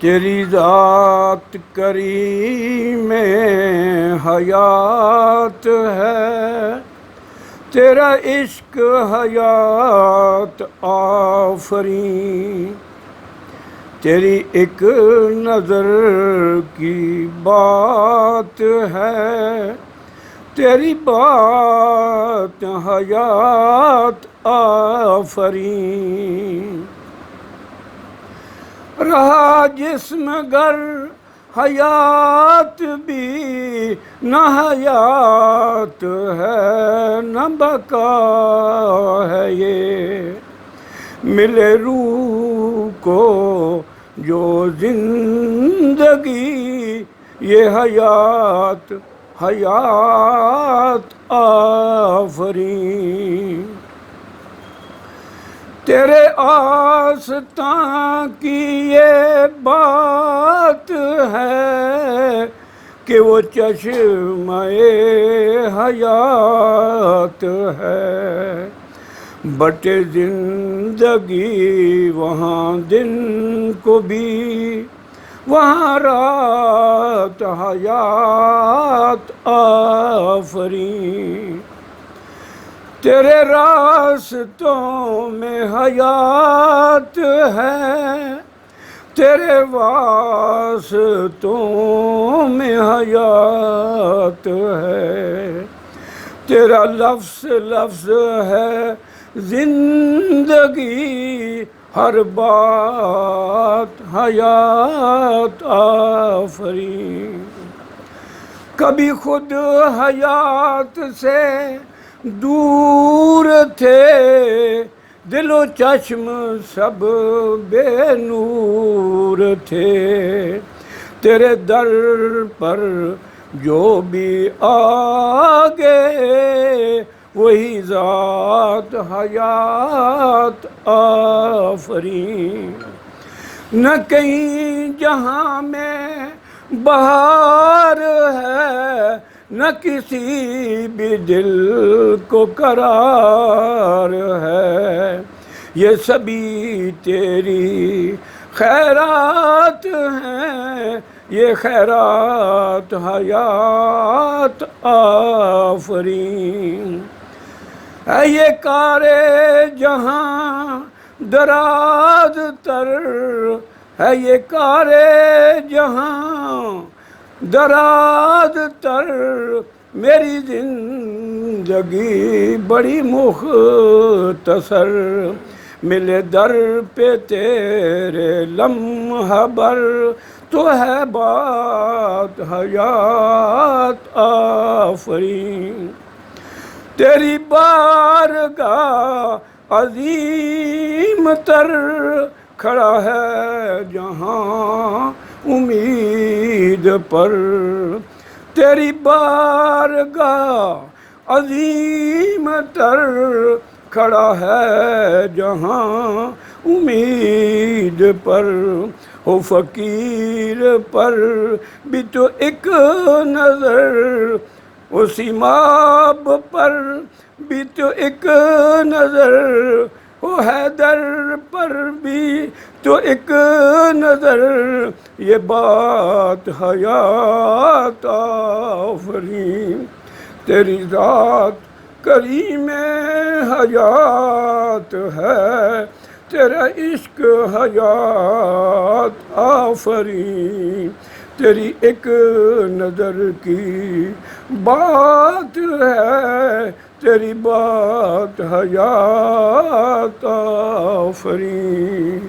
تیری ذات کریم حیات ہے، تیرا عشق حیات آفرین، تیری ایک نظر کی بات ہے، تیری بات حیات آفرین۔ رہا جسم گر حیات بھی نہ حیات ہے نہ بقا ہے، یہ ملے روح کو جو زندگی، یہ حیات حیات آفرین۔ تیرے آستاں کی یہ بات ہے کہ وہ چشمہ حیات ہے، بٹے زندگی وہاں دن کو بھی، وہاں رات حیات آفرین۔ تیرے راستوں میں حیات ہے، تیرے واسطوں میں حیات ہے، تیرا لفظ لفظ ہے زندگی، ہر بات حیات آفرین۔ کبھی خود حیات سے دور تھے، دل و چشم سب بے نور تھے، تیرے در پر جو بھی آگے، وہی ذات حیات آفرین۔ نہ کہیں جہاں میں بہار ہے، نہ کسی بھی دل کو قرار ہے، یہ سبھی تیری خیرات ہیں، یہ خیرات حیات آفرین۔ ہے یہ کار جہاں دراز تر، ہے یہ کار جہاں دراز تر، میری زندگی بڑی مختصر، ملے در پہ تیرے لمحہ بر، تو ہے بات حیات آفرین۔ تیری بارگاہ عظیم تر کھڑا ہے جہاں امید پر، تیری بارگاہ عظیم تر کھڑا ہے جہاں امید پر، ہو فقیر پر بھی تو ایک نظر، اسی ماب پر بھی تو ایک نظر، ہو حیدر پر بھی تو ایک نظر، یہ بات حیات آفرین۔ تیری ذات کریم حیات ہے، تیرا عشق حیات آفرین، تیری ایک نظر کی بات ہے، تیری بات حیات آفرین۔